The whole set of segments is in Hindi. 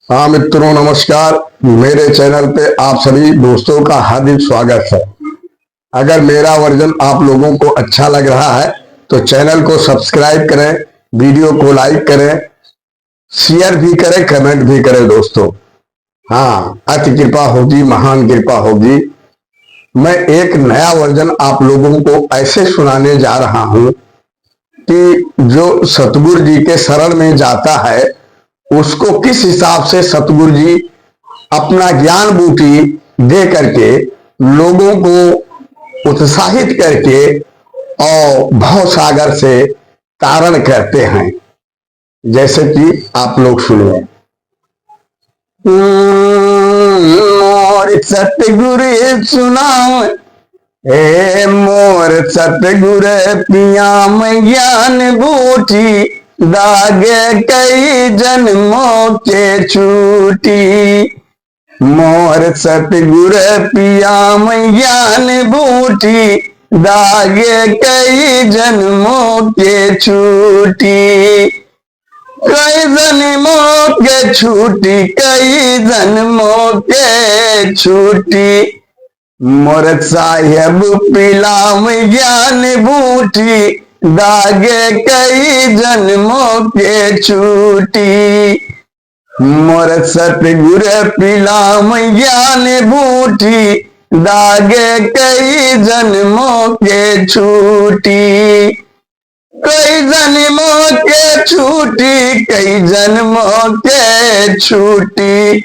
हाँ मित्रों, नमस्कार। मेरे चैनल पे आप सभी दोस्तों का हार्दिक स्वागत है। अगर मेरा वर्जन आप लोगों को अच्छा लग रहा है तो चैनल को सब्सक्राइब करें, वीडियो को लाइक करें, शेयर भी करें, कमेंट भी करें दोस्तों। हाँ, अति कृपा होगी, महान कृपा होगी। मैं एक नया वर्जन आप लोगों को ऐसे सुनाने जा रहा हूं कि जो सतगुरु जी के शरण में जाता है उसको किस हिसाब से सतगुरु जी अपना ज्ञान बूटी दे करके लोगों को उत्साहित करके और भव सागर से तारण करते हैं। जैसे कि आप लोग सुनिए। मोर सतगुरु सुनाओ, हे मोर सतगुरु पिया में ज्ञान बूटी दागे कई जन्मों के छूटी। मोर सतगुरु पिया में ज्ञान बूटी दागे कई जन्मों के छूटी। कई जन्मों के छूटी, कई जन्मों के छूटी। मोर साहेब पिलाम ज्ञान बूटी दागे कई जन्मों के छूटी। मोर सतगुरु पिलाम ज्ञान बूटी दागे कई जन्मों के छूटी। कई जन्मों के छूटी, कई जन्मों के छूटी।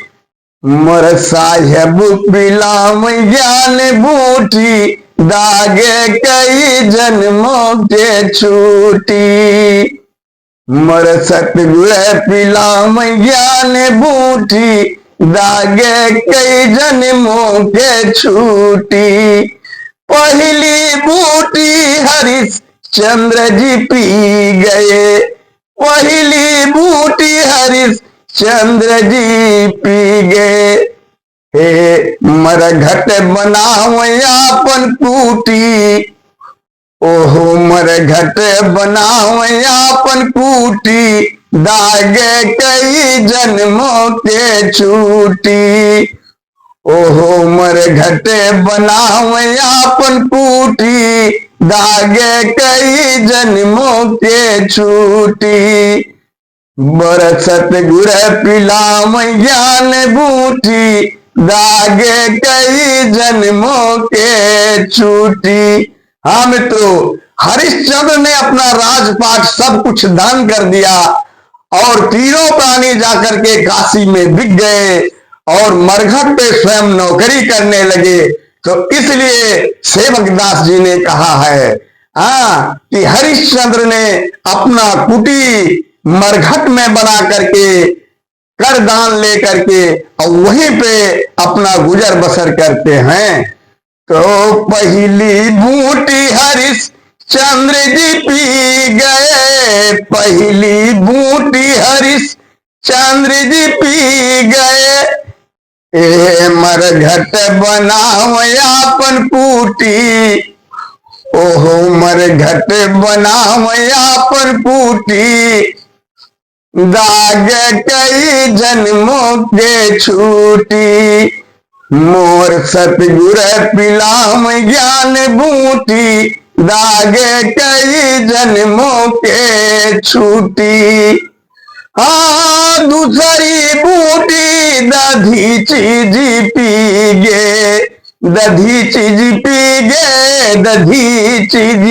मोर साहेब पिलाम ज्ञान बूटी दागे कई जन्मों के छूटी। मोर सतगुरु पिलाम ज्ञान बूटी दागे कई जन्मों के छूटी। पहली बूटी हरिश्चंद्र जी पी गए, पहली बूटी हरिश्चंद्र जी पी गए। हे मरघट बनाओ आपन कूटी, ओहो मरघट बनाओ आपन कूटी दागे कई जन्मों के छूटी। ओहो मरघट बनाओ आपन कूटी दागे कई जन्मों के छूटी। बर सतगुरु पिलाम ज्ञान बूटी दागे कई जन्मों के छूटी। हाँ मित्रों, हरिश्चंद्र ने अपना राजपाट सब कुछ दान कर दिया और तीनों प्राणी जाकर के काशी में बिक गए और मरघट पे स्वयं नौकरी करने लगे। तो इसलिए सेवकदास जी ने कहा है कि हरिश्चंद्र ने अपना कुटी मरघट में बना करके कर दान ले करके और वहीं पे अपना गुजर बसर करते हैं। तो पहली बूटी हरिश्चंद्र जी पी गए, पहली बूटी हरिश्चंद्र जी पी गए। ए मरघट बनाओ आपन कूटी, ओहो मरघट बनाओ आपन कूटी दागे कई जन्मों के छूटी। मोर सतगुरु पिलाम ज्ञान बूटी दागे कई जन्मों के छूटी। हाँ, दूसरी बूटी दधी चीज पी गे, दधी चीज पी गे, दधी चीज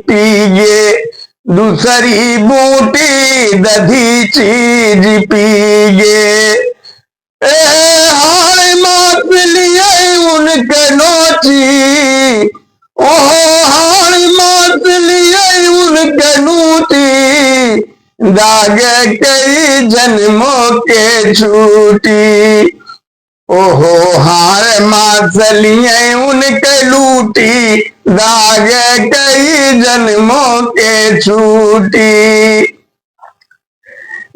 पी गे। दूसरी बूटी दधी चीज पी गे। हाय मात लिए उनके नोची, ओहो हाय मात लिए उनके नोची दागे कई जन्मों के छूटी। ओहो हार मासलिए उनके लूटी दागे कई जन्मों के छूटी।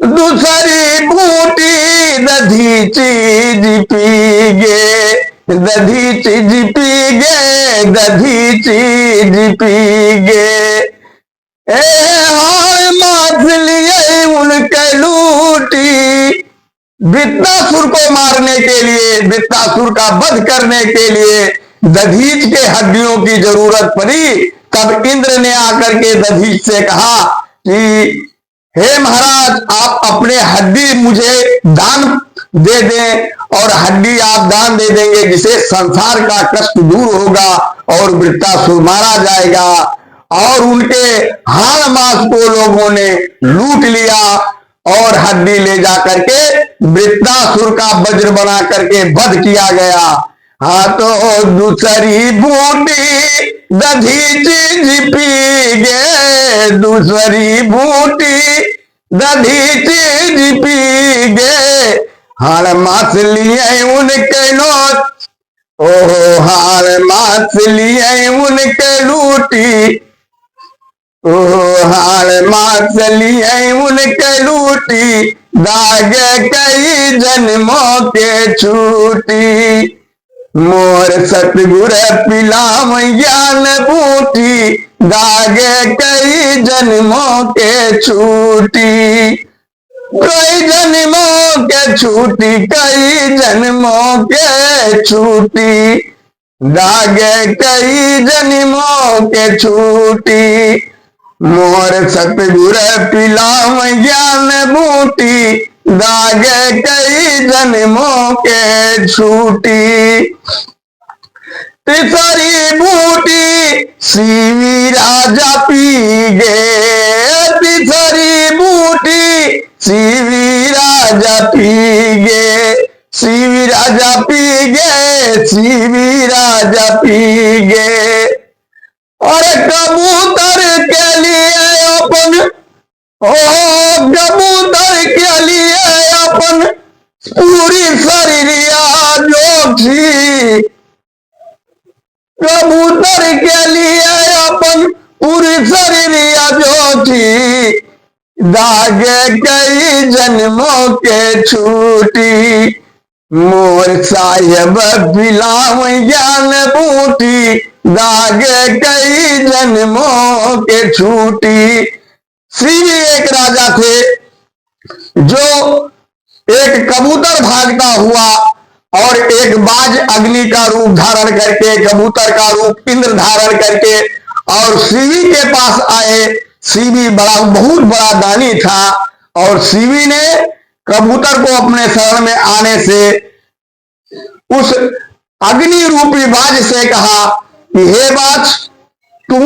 दूसरी बूटी दधी चीज पी गे, दधी चीज पी गे, दधी चीज पी गे। हाय मासलिए उनके लूटी वृत्तासुर को मारने के लिए, वृत्तासुर का वध करने के लिए दधीच के हड्डियों की जरूरत पड़ी। तब इंद्र ने आकर के दधीच से कहा कि हे महाराज, आप अपने हड्डी मुझे दान दे दें, और हड्डी आप दान दे देंगे जिसे संसार का कष्ट दूर होगा और वृत्तासुर मारा जाएगा। और उनके हाड़ मांस को लोगों ने लूट लिया और हड्डी ले जाकर के वृत्तासुर का वज्र बना करके वध किया गया। हाँ, तो दूसरी बूटी दधीच जी पी गे, दूसरी बूटी दधीच जी पी गे, हाड़ मास लिए उनके नोच, ओहो हाड़ मास लिए उनके लूटी, ओहो हाड़ मास लिए उनके लूटी, दाग कई जन्मों के छूटी, मोर सतगुर पिलाम ज्ञान बूटी, दागे कई जन्मों के छूटी, कई जन्मों के छूटी, कई जन्मों के छूटी, दागे कई जन्मों के छूटी, मोर सतगुर पिलाम ज्ञान बूटी, दागे कई जन्मों के छूटी, तीसरी बूटी सीवी राजा पी गे, तीसरी बूटी सीवी राजा पी गे, सीवी राजा पी गे, सीवी राजा पी गे, और कबूतर के लिए अपन, ओ कबूतर के लिए अपन पूरी शरीरिया जो थी, कबूतर के लिए अपन पूरी शरीरिया जो थी, दागे कई जन्मों के छूटी, मोर साहेब पिलाम ज्ञान बूटी, दागे कई जन्मों के छूटी। सीवी एक राजा थे जो एक कबूतर भागता हुआ और एक बाज अग्नि का रूप धारण करके, कबूतर का रूप इंद्र धारण करके और सीवी के पास आए। सीवी बहुत बड़ा दानी था और सीवी ने कबूतर को अपने शरण में आने से उस अग्नि रूपी बाज से कहा कि हे बाज, तुम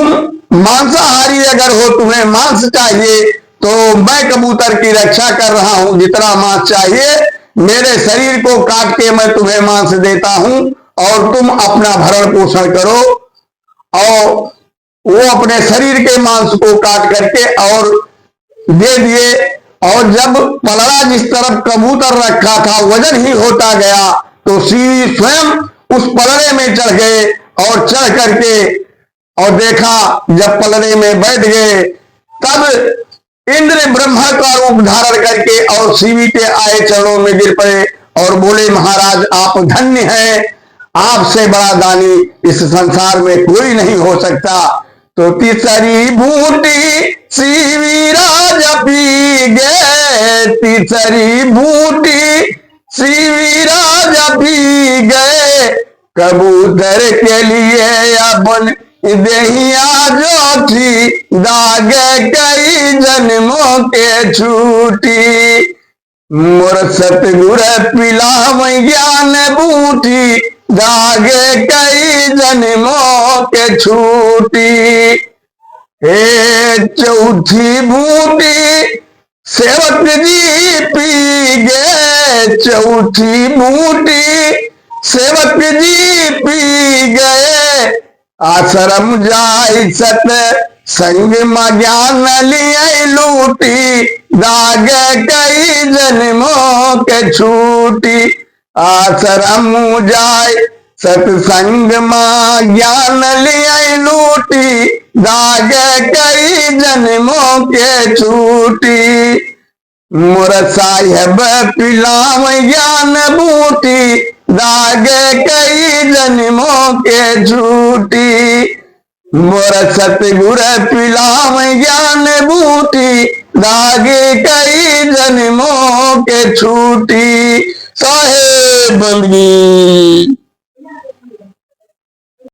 मांसाहारी अगर हो, तुम्हें मांस चाहिए तो मैं कबूतर की रक्षा कर रहा हूं, जितना मांस चाहिए मेरे शरीर को काट के मैं तुम्हें मांस देता हूं और तुम अपना भरण पोषण करो। और वो अपने शरीर के मांस को काट करके और दे दिए। और जब पलड़ा जिस तरफ कबूतर रखा था वजन ही होता गया तो सीवी स्वयं उस पलड़े में चढ़ गए और चढ़ करके और देखा, जब पलड़े में बैठ गए तब इंद्र ब्रह्मा का रूप धारण करके और सीवी के आए चरणों में गिर पड़े और बोले, महाराज आप धन्य हैं, आपसे बड़ा दानी इस संसार में कोई नहीं हो सकता। तो तीसरी बूटी सीवी राजा पी गए, तीसरी बूटी सीवी राजा पी गए, कबूतर के लिए अपन देहिया जो थी, दागे कई जन्मों के छूटी, मोर सतगुर पिलाम ज्ञान बूटी, दागे कई जन्मों के छूटी। हे चौथी बूटी सेवक जी पी गए, चौथी बूटी सेवक जी पी गए, आश्रम जाय सत संग ज्ञान लिए लूटी, दागे कई जन्मों के छूटी, आश्रम जाय सत्संग ज्ञान लिए लूटी, दागे कई जन्मों के छूटी, मोर साहेब पिलाम ज्ञान बूटी, दागे कई जन्मों के छूटी, मोर सतगुर पिलाम ज्ञान बूटी, दागी कई जन्मों के छूटी तो है बंदगी।